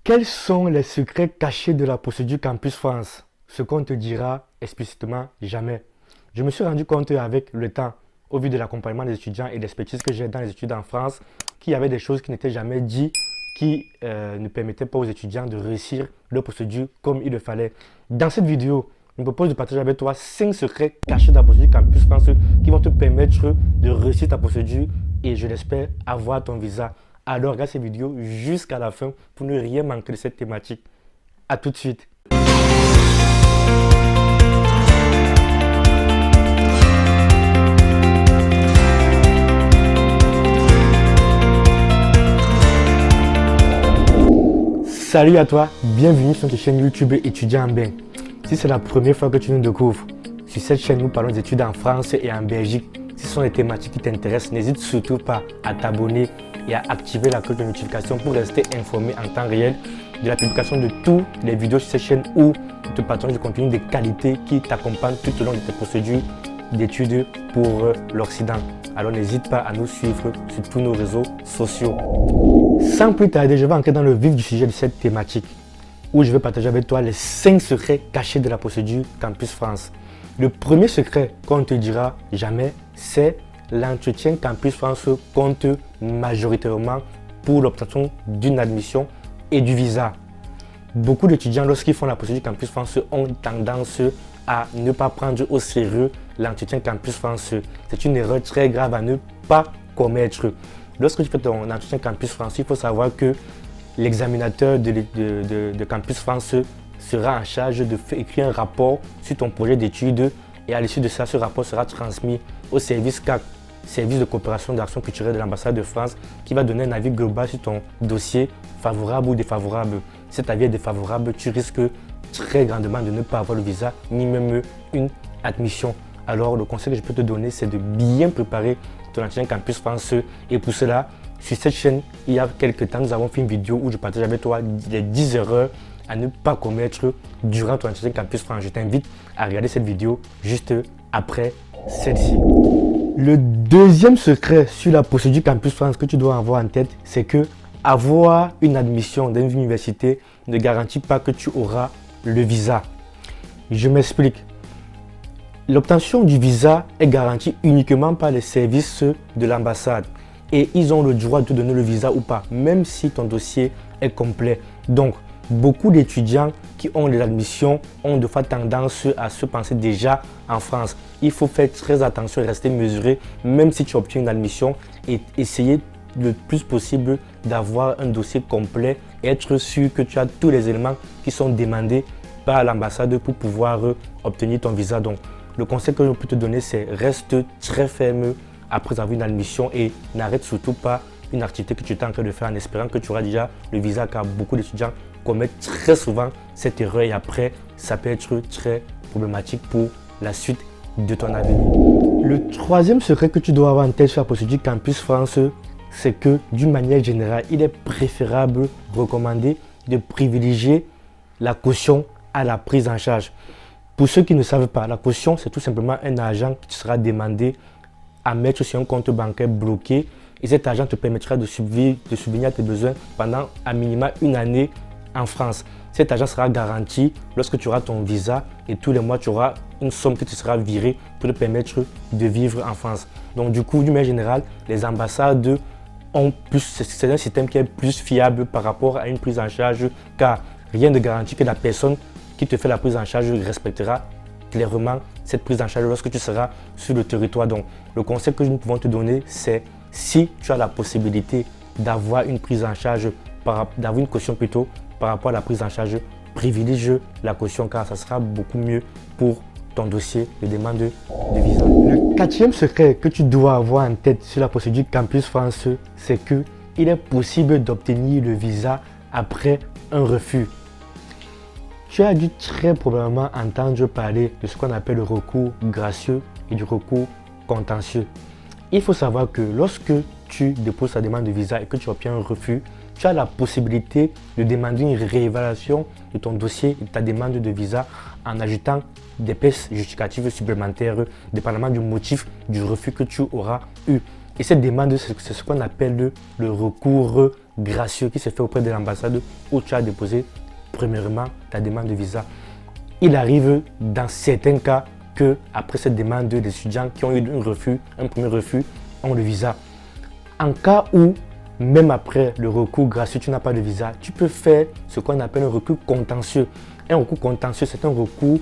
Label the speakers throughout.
Speaker 1: Quels sont les secrets cachés de la procédure Campus France? Ce qu'on te dira explicitement jamais. Je me suis rendu compte avec le temps, au vu de l'accompagnement des étudiants et l'expertise que j'ai dans les études en France, qu'il y avait des choses qui n'étaient jamais dites, qui ne permettaient pas aux étudiants de réussir leur procédure comme il le fallait. Dans cette vidéo, je me propose de partager avec toi 5 secrets cachés de la procédure Campus France qui vont te permettre de réussir ta procédure et je l'espère avoir ton visa. Alors regarde cette vidéo jusqu'à la fin pour ne rien manquer de cette thématique. A tout de suite. Salut à toi, bienvenue sur notre chaîne YouTube Étudiant en Bain. Si c'est la première fois que tu nous découvres, sur cette chaîne nous parlons des études en France et en Belgique. Si ce sont les thématiques qui t'intéressent, n'hésite surtout pas à t'abonner et à activer la cloche de notification pour rester informé en temps réel de la publication de toutes les vidéos sur cette chaîne ou de partager du contenu de qualité qui t'accompagne tout au long de tes procédures d'études pour l'Occident. Alors n'hésite pas à nous suivre sur tous nos réseaux sociaux. Sans plus tarder, je vais entrer dans le vif du sujet de cette thématique où je vais partager avec toi les 5 secrets cachés de la procédure Campus France. Le premier secret qu'on ne te dira jamais, c'est l'entretien Campus France compte majoritairement pour l'obtention d'une admission et du visa. Beaucoup d'étudiants, lorsqu'ils font la procédure Campus France, ont tendance à ne pas prendre au sérieux l'entretien Campus France. C'est une erreur très grave à ne pas commettre. Lorsque tu fais ton entretien Campus France, il faut savoir que l'examinateur de Campus France sera en charge de écrire un rapport sur ton projet d'études et à l'issue de ça, ce rapport sera transmis au service CAC, service de coopération d'action culturelle de l'ambassade de France, qui va donner un avis global sur ton dossier, favorable ou défavorable. Si cet avis est défavorable, tu risques très grandement de ne pas avoir le visa, ni même une admission. Alors le conseil que je peux te donner, c'est de bien préparer ton entretien Campus France. Et pour cela, sur cette chaîne, il y a quelques temps, nous avons fait une vidéo où je partage avec toi les 10 erreurs à ne pas commettre durant ton entretien Campus France. Je t'invite à regarder cette vidéo juste après celle-ci. Le deuxième secret sur la procédure Campus France que tu dois avoir en tête, c'est que avoir une admission dans une université ne garantit pas que tu auras le visa. Je m'explique. L'obtention du visa est garantie uniquement par les services de l'ambassade et ils ont le droit de te donner le visa ou pas, même si ton dossier est complet. Donc, beaucoup d'étudiants qui ont les admissions ont de fois tendance à se penser déjà en France. Il faut faire très attention et rester mesuré, même si tu obtiens une admission, et essayer le plus possible d'avoir un dossier complet et être sûr que tu as tous les éléments qui sont demandés par l'ambassade pour pouvoir obtenir ton visa. Donc, le conseil que je peux te donner, c'est reste très ferme après avoir une admission et n'arrête surtout pas une activité que tu es en train de faire en espérant que tu auras déjà le visa, car beaucoup d'étudiants commettent très souvent cette erreur et après, ça peut être très problématique pour la suite de ton avenir. Le troisième secret que tu dois avoir en tête sur la procédure Campus France, c'est que d'une manière générale, il est préférable, recommandé de privilégier la caution à la prise en charge. Pour ceux qui ne savent pas, la caution, c'est tout simplement un argent qui sera demandé à mettre sur un compte bancaire bloqué et cet argent te permettra de subvenir à tes besoins pendant à minima une année en France. Cet argent sera garanti lorsque tu auras ton visa et tous les mois tu auras une somme qui te sera virée pour te permettre de vivre en France. Donc du coup, d'une manière générale, les ambassades ont plus, c'est un système qui est plus fiable par rapport à une prise en charge, car rien ne garantit que la personne qui te fait la prise en charge respectera clairement cette prise en charge lorsque tu seras sur le territoire. Donc le conseil que nous pouvons te donner, c'est si tu as la possibilité d'avoir une prise en charge, d'avoir une caution plutôt par rapport à la prise en charge, privilégie la caution car ça sera beaucoup mieux pour ton dossier de demande de visa. Le quatrième secret que tu dois avoir en tête sur la procédure Campus France, c'est qu'il est possible d'obtenir le visa après un refus. Tu as dû très probablement entendre parler de ce qu'on appelle le recours gracieux et du recours contentieux. Il faut savoir que lorsque tu déposes ta demande de visa et que tu obtiens un refus, tu as la possibilité de demander une réévaluation de ton dossier et de ta demande de visa en ajoutant des pièces justificatives supplémentaires dépendamment du motif du refus que tu auras eu. Et cette demande, c'est ce qu'on appelle le recours gracieux qui se fait auprès de l'ambassade où tu as déposé premièrement ta demande de visa. Il arrive dans certains cas que après cette demande, des étudiants qui ont eu un premier refus ont le visa. En cas où, même après le recours gracieux, tu n'as pas de visa, tu peux faire ce qu'on appelle un recours contentieux. Un recours contentieux, c'est un recours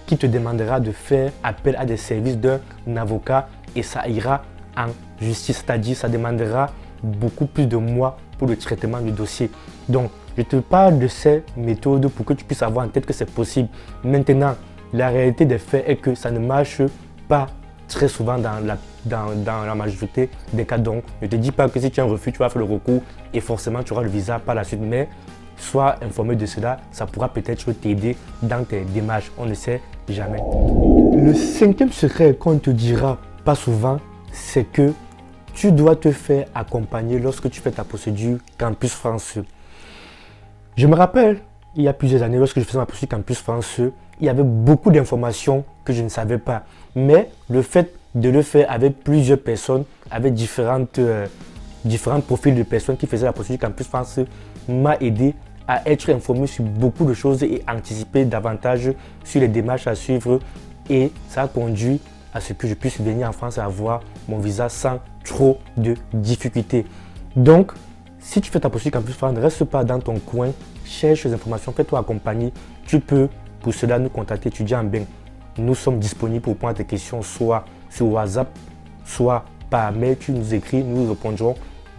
Speaker 1: qui te demandera de faire appel à des services d'un avocat et ça ira en justice, c'est-à-dire ça demandera beaucoup plus de mois pour le traitement du dossier. Donc, je te parle de ces méthodes pour que tu puisses avoir en tête que c'est possible. Maintenant, la réalité des faits est que ça ne marche pas très souvent dans la majorité des cas. Donc, ne te dis pas que si tu as un refus, tu vas faire le recours et forcément tu auras le visa par la suite. Mais sois informé de cela, ça pourra peut-être t'aider dans tes démarches. On ne sait jamais. Le cinquième secret qu'on ne te dira pas souvent, c'est que tu dois te faire accompagner lorsque tu fais ta procédure Campus France. Je me rappelle, il y a plusieurs années, lorsque je faisais ma procédure Campus France, il y avait beaucoup d'informations que je ne savais pas. Mais le fait de le faire avec plusieurs personnes, avec différents profils de personnes qui faisaient la procédure Campus France, m'a aidé à être informé sur beaucoup de choses et anticiper davantage sur les démarches à suivre. Et ça a conduit à ce que je puisse venir en France et avoir mon visa sans trop de difficultés. Donc, si tu fais ta procédure Campus France, ne reste pas dans ton coin, cherche les informations, fais-toi accompagner. Tu peux pour cela nous contacter, étudiant Ben. Nous sommes disponibles pour prendre tes questions, soit sur WhatsApp, soit par mail. Tu nous écris, nous répondrons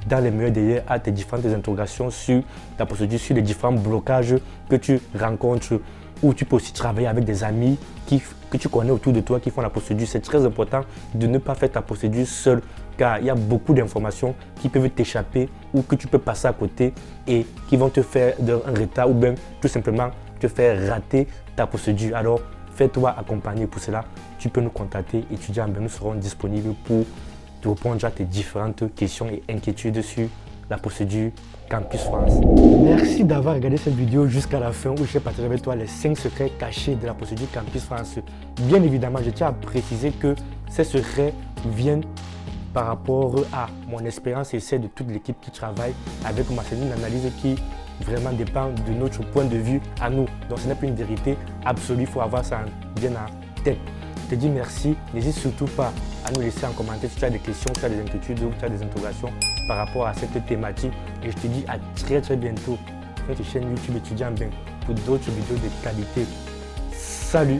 Speaker 1: dans les meilleurs délais à tes différentes interrogations sur la procédure, sur les différents blocages que tu rencontres. Ou tu peux aussi travailler avec des amis que tu connais autour de toi qui font la procédure. C'est très important de ne pas faire ta procédure seul car il y a beaucoup d'informations qui peuvent t'échapper ou que tu peux passer à côté et qui vont te faire un retard ou même tout simplement te faire rater ta procédure. Alors, fais-toi accompagner pour cela. Tu peux nous contacter, étudiant, nous serons disponibles pour te répondre à tes différentes questions et inquiétudes sur la procédure Campus France. Merci d'avoir regardé cette vidéo jusqu'à la fin où j'ai partagé avec toi les 5 secrets cachés de la procédure Campus France. Bien évidemment, je tiens à préciser que ces secrets viennent par rapport à mon expérience et celle de toute l'équipe qui travaille avec moi. C'est une analyse qui vraiment dépend de notre point de vue à nous. Donc ce n'est pas une vérité absolue, il faut avoir ça bien en tête. Je te dis merci, n'hésite surtout pas à nous laisser en commentaire si tu as des questions, si tu as des inquiétudes ou tu as des interrogations par rapport à cette thématique. Et je te dis à très bientôt sur notre chaîne YouTube Étudiant Ben pour d'autres vidéos de qualité. Salut!